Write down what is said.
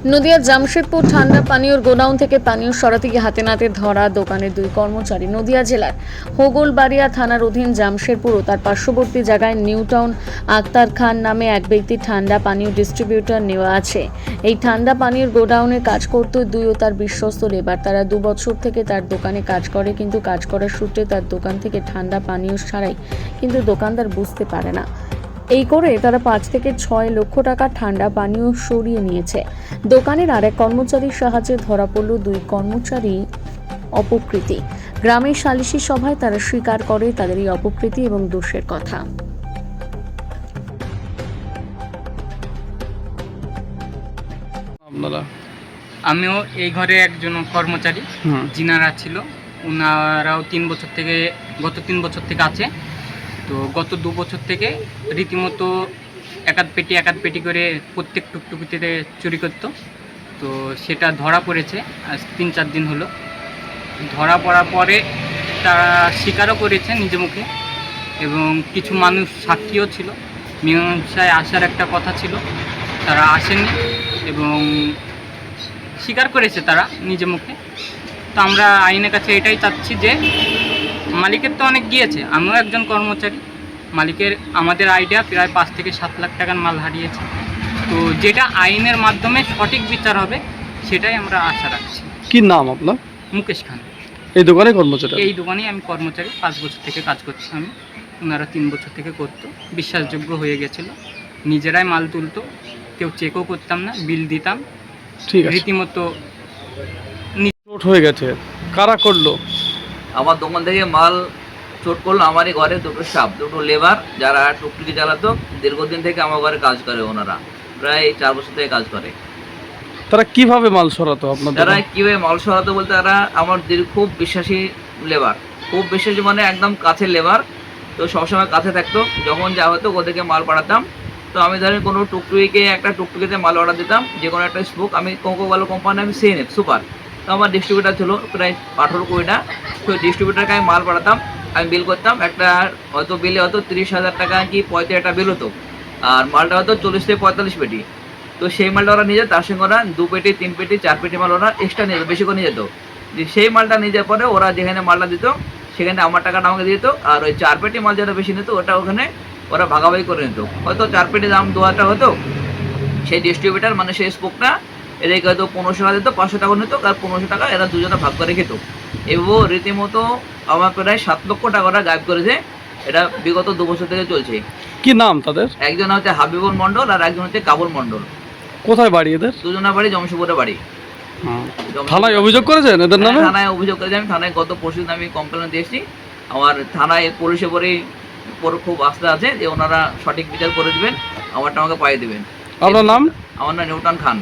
নদিয়ার জামশেদপুর ঠান্ডা পানীয়র গোডাউন থেকে পানীয় সরাতে গিয়ে হাতে নাতে ধরা দোকানের দুই কর্মচারী। নদিয়া জেলার হোগলবাড়িয়া থানার অধীন জামশেদপুর ও তার পার্শ্ববর্তী জায়গায় নিউ টাউন আক্তার খান নামে এক ব্যক্তি ঠান্ডা পানীয় ডিস্ট্রিবিউটর নেওয়া আছে। এই ঠান্ডা পানীয়র গোডাউনে কাজ করত দুই ও তার বিশ্বস্ত লেবার। তারা 2 বছর থেকে তার দোকানে কাজ করে, কিন্তু কাজ করার সূত্রে তার দোকান থেকে ঠান্ডা পানীয় ছাড়াই কিন্তু দোকানদার বুঝতে পারে না। এই করে তারা 5 থেকে 6 লক্ষ টাকা ঠান্ডা পানীয় সরিয়ে নিয়েছে। দোকানের আরেক কর্মচারীর সাহায্যে ধরা পড়ল দুই কর্মচারী অপকৃতি। গ্রামের সালিশি সভায় তারা স্বীকার করে তাদের এই অপকৃতি এবং দোষের কথা। আমিও এই ঘরে একজন কর্মচারী, যিনারা ছিল ওনারাও গত 3 বছর থেকে আছে। তো গত 2 বছর থেকে রীতিমতো এক আধ পেটি করে প্রত্যেক টুকটুকিতে চুরি করতো। তো সেটা ধরা পড়েছে আজ 3-4 দিন হলো। ধরা পড়ার পরে তারা স্বীকারও করেছে নিজে মুখে, এবং কিছু মানুষ সাক্ষীও ছিল। মীমাংসায় আসার একটা কথা ছিল, তারা আসেনি এবং স্বীকার করেছে তারা নিজে মুখে। তো আমরা আইনের কাছে এটাই চাচ্ছি যে মালিকের তো অনেক গিয়েছে, আমিও একজন কর্মচারী। মালিকের আমাদের আইডিয়া প্রায় 5 থেকে 7 লাখ টাকার মাল হারিয়েছে। তো যেটা আইনের মাধ্যমে সঠিক বিচার হবে সেটাই আমরা আশা রাখছি। কি নাম আপনার? মুকেশ খান। এই দোকানে কর্মচারী? এই দোকানেই আমি কর্মচারী, 5 বছর থেকে কাজ করছি আমি। ওনারা 3 বছর থেকে করতো, বিশ্বাসযোগ্য হয়ে গেছিল। নিজেরাই মাল তুলতো, কেউ চেকও করতাম না, বিল দিতাম। ঠিক আছে, রীতিমতো চোট হয়ে গেছে। কারা করলো? আমার দোকান থেকে মাল চোট করলো আমারই ঘরে দুটো স্টাফ, দুটো লেবার, যারা টুকটুকি চালাতো। দীর্ঘদিন থেকে আমার ঘরে কাজ করে, ওনারা প্রায় 4 বছর থেকে কাজ করে। তারা কিভাবে মাল সরাতো আপনার? তারা কীভাবে মাল সরাতো বলতে, তারা আমার খুব বিশ্বাসী লেবার, খুব বিশ্বাসী মানে একদম কাছের লেবার। তো সবসময় কাছে থাকতো, যখন যা হতো ওদেরকে মাল পাঠাতাম। তো আমি ধরেন কোনো একটা টুকটুকিতে মাল অর্ডার দিতাম, যে কোনো একটা স্পোক, আমি কোকোকোলা কোম্পানি, আমি সিএনএফ সুপার। তো আমার ডিস্ট্রিবিউটার ছিল প্রায় 18-20টা। তো ডিস্ট্রিবিউটারকে আমি মাল পাঠাতাম, আমি বিল করতাম। একটা হয়তো বিলে হয়তো 30,000 টাকা কি 35 বিল হতো, আর মালটা হয়তো 40 থেকে 45 পেটি। তো সেই মালটা ওরা নিয়ে যেত, তার সঙ্গে ওরা 2 পেটি 3 পেটি 4 পেটি মাল ওরা এক্সট্রা নিয়ে যেত, বেশি করে নিয়ে যেত। যে সেই মালটা নিয়ে যাওয়ার পরে ওরা যেখানে মালটা দিত সেখানে আমার টাকাটা আমাকে দিয়ে দিত, আর ওই 4 পেটি মাল যেটা বেশি নিত ওটা ওখানে ওরা ভাগাভাগি করে নিত। হয়তো 4 পেটি দাম 2,000 টাকা হতো, সেই ডিস্ট্রিবিউটার মানে সেই স্পোকটা এদেরকে হয়তো 1500 টাকা দিত, 500 টাকা নিত, আর 1500 টাকা এরা দুজনে ভাগ করে খেত। এবং রীতিমতো আমার প্রায় 7 লক্ষ টাকা ওরা গায়েব করেছে। এটা বিগত 2 বছর থেকে চলছে। কি নাম তাদের? একজন হচ্ছে হাবিবুল মণ্ডল আর একজন হচ্ছে কাবুল মণ্ডল। কোথায় বাড়ি এদের? দুজনের বাড়ি জমশেদপুরে বাড়ি। থানায় অভিযোগ করেছেন এদের নামে? থানায় অভিযোগ করেছি আমি, থানায় গত পরশুদিন আমি কমপ্লেন দিয়েছি। আমার থানায় পুলিশের পরে খুব আস্থা আছে যে ওনারা সঠিক বিচার করে দেবেন, আমারটা আমাকে পাইয়ে দেবেন। আপনার নাম? আমার নাম নিউটন খান।